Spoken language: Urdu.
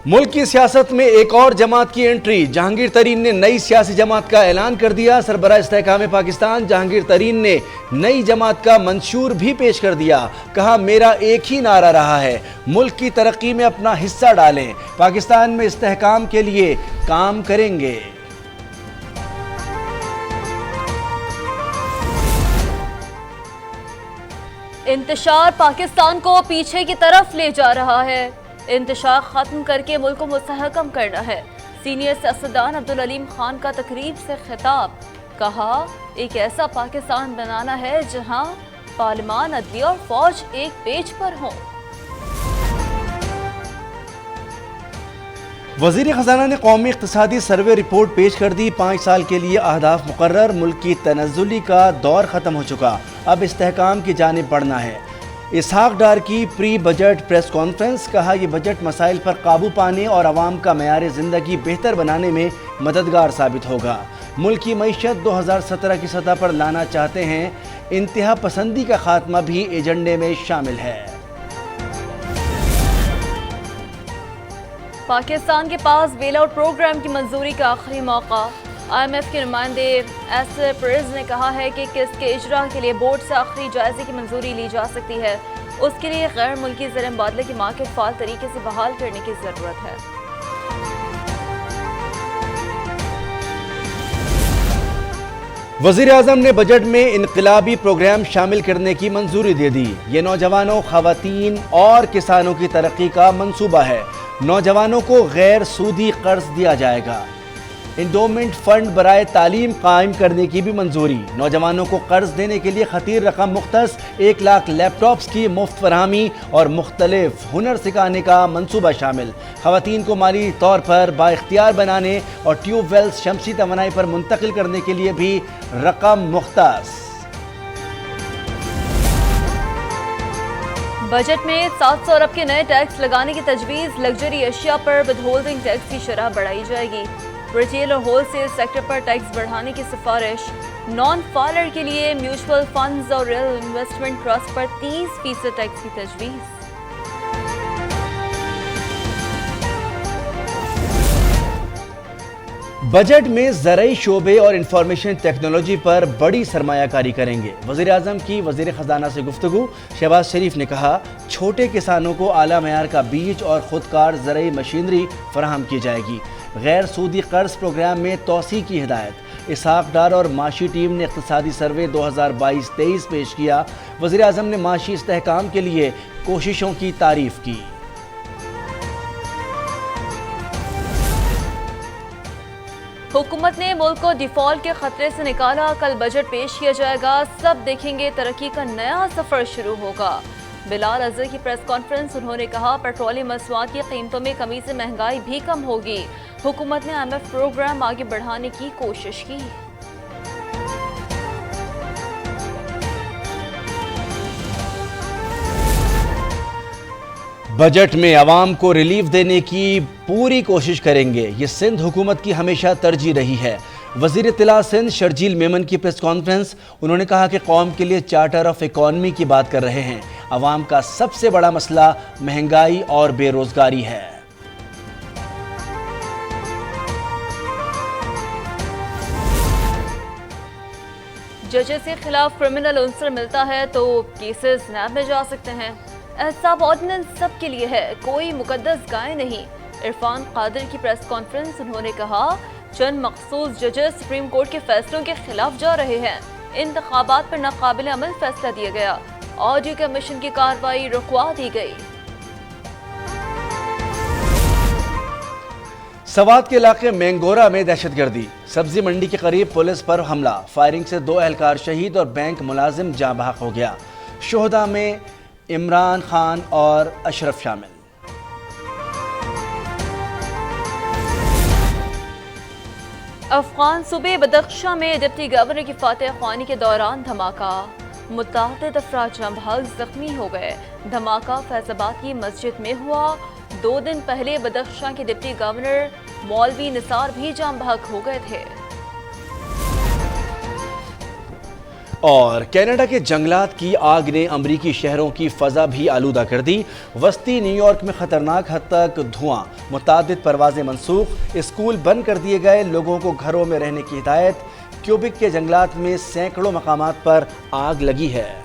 ملک کی سیاست میں ایک اور جماعت کی انٹری، جہانگیر ترین نے نئی سیاسی جماعت کا اعلان کر دیا۔ سربراہ استحکام پاکستان جہانگیر ترین نے نئی جماعت کا منشور بھی پیش کر دیا۔ کہا میرا ایک ہی نعرہ رہا ہے، ملک کی ترقی میں اپنا حصہ ڈالیں، پاکستان میں استحکام کے لیے کام کریں گے۔ انتشار پاکستان کو پیچھے کی طرف لے جا رہا ہے، انتشار ختم کر کے ملک کو مستحکم کرنا ہے۔ سینئر سیاستدان عبدالعلیم خان کا تقریب سے خطاب، کہا ایک ایسا پاکستان بنانا ہے جہاں پارلیمان، عدلیہ اور فوج ایک پیج پر ہوں۔ وزیر خزانہ نے قومی اقتصادی سروے رپورٹ پیش کر دی۔ 5 سال کے لیے اہداف مقرر، ملک کی تنزلی کا دور ختم ہو چکا، اب استحکام کی جانب بڑھنا ہے۔ اسحاق ڈار کی پری بجٹ پریس کانفرنس، کہا یہ بجٹ مسائل پر قابو پانے اور عوام کا معیار زندگی بہتر بنانے میں مددگار ثابت ہوگا۔ ملک کی معیشت 2017 کی سطح پر لانا چاہتے ہیں، انتہا پسندی کا خاتمہ بھی ایجنڈے میں شامل ہے۔ پاکستان کے پاس بیل آؤٹ پروگرام کی منظوری کا آخری موقع، آئی ایم ایف کے نمائندے ایس پریز نے کہا ہے کہ قسط کے اجرا کے لیے بورڈ سے آخری جائزے کی منظوری لی جا سکتی ہے، اس کے لیے غیر ملکی زر مبادلے کی مارکیٹ فعال طریقے سے بحال کرنے کی ضرورت ہے۔ وزیر اعظم نے بجٹ میں انقلابی پروگرام شامل کرنے کی منظوری دے دی۔ یہ نوجوانوں، خواتین اور کسانوں کی ترقی کا منصوبہ ہے۔ نوجوانوں کو غیر سودی قرض دیا جائے گا۔ انڈومنٹ فنڈ برائے تعلیم قائم کرنے کی بھی منظوری۔ نوجوانوں کو قرض دینے کے لیے خطیر رقم مختص، 1 لاکھ لیپ ٹاپس کی مفت فراہمی اور مختلف ہنر سکھانے کا منصوبہ شامل۔ خواتین کو مالی طور پر بااختیار بنانے اور ٹیوب ویلز شمسی توانائی پر منتقل کرنے کے لیے بھی رقم مختص۔ بجٹ میں 700 ارب کے نئے ٹیکس لگانے کی تجویز، لگژری اشیاء پر ود ہولڈنگ ٹیکس کی شرح بڑھائی جائے گی۔ ریٹیل اور ہول سیل سیکٹر پر ٹیکس بڑھانے کی سفارش، نان فائلر کے لیے میوچول فنڈز اور ریل انویسٹمنٹ ٹرسٹ پر 30% ٹیکس کی تجویز۔ بجٹ میں زرعی شعبے اور انفارمیشن ٹیکنالوجی پر بڑی سرمایہ کاری کریں گے۔ وزیر اعظم کی وزیر خزانہ سے گفتگو، شہباز شریف نے کہا چھوٹے کسانوں کو اعلیٰ معیار کا بیج اور خودکار زرعی مشینری فراہم کی جائے گی۔ غیر سودی قرض پروگرام میں توسیع کی ہدایت۔ اسحاق ڈار اور معاشی ٹیم نے اقتصادی سروے 2022-23 پیش کیا۔ وزیر اعظم نے معاشی استحکام کے لیے کوششوں کی تعریف کی۔ حکومت نے ملک کو ڈیفالٹ کے خطرے سے نکالا، کل بجٹ پیش کیا جائے گا، سب دیکھیں گے ترقی کا نیا سفر شروع ہوگا۔ بلال اظہر کی پریس کانفرنس، انہوں نے کہا پیٹرولیم مصنوعات کی قیمتوں میں کمی سے مہنگائی بھی کم ہوگی۔ حکومت نے IMF پروگرام آگے بڑھانے کی کوشش کی۔ بجٹ میں عوام کو ریلیف دینے کی پوری کوشش کریں گے، یہ سندھ حکومت کی ہمیشہ ترجیح رہی ہے۔ وزیر اطلاع سندھ شرجیل میمن کی پریس کانفرنس، انہوں نے کہا کہ قوم کے لیے چارٹر آف اکانومی کی بات کر رہے ہیں۔ عوام کا سب سے بڑا مسئلہ مہنگائی اور بے روزگاری ہے۔ ججز کے خلاف کرمنل عنصر ملتا ہے تو کیسز نیب میں جا سکتے ہیں۔ احتساب آرڈیننس سب کے لیے ہے، کوئی مقدس گائے نہیں۔ عرفان قادر کی پریس کانفرنس، انہوں نے کہا چند مخصوص ججز سپریم کورٹ کے فیصلوں کے خلاف جا رہے ہیں۔ انتخابات پر ناقابل عمل فیصلہ دیا گیا، آڈیو کمیشن کی کارروائی رکوا دی گئی۔ سوات کے علاقے مینگورہ میں دہشت گردی، سبزی منڈی کے قریب پولیس پر حملہ، فائرنگ سے 2 اہلکار شہید اور بینک ملازم جاں بحق ہو گیا۔ شہداء میں عمران خان اور اشرف شامل۔ افغان صوبے بدخشاں میں ڈپٹی گورنر کی فاتح خوانی کے دوران دھماکہ، متعدد افراد جاں بحق زخمی ہو گئے۔ دھماکہ فیض آباد کی مسجد میں ہوا۔ 2 دن پہلے بدخشاں کے ڈپٹی گورنر مولوی نثار بھی جاں بحق ہو گئے تھے۔ اور کینیڈا کے جنگلات کی آگ نے امریکی شہروں کی فضا بھی آلودہ کر دی۔ وسطی نیو یارک میں خطرناک حد تک دھواں، متعدد پروازیں منسوخ، اسکول بند کر دیے گئے، لوگوں کو گھروں میں رہنے کی ہدایت۔ کیوبیک کے جنگلات میں سینکڑوں مقامات پر آگ لگی ہے۔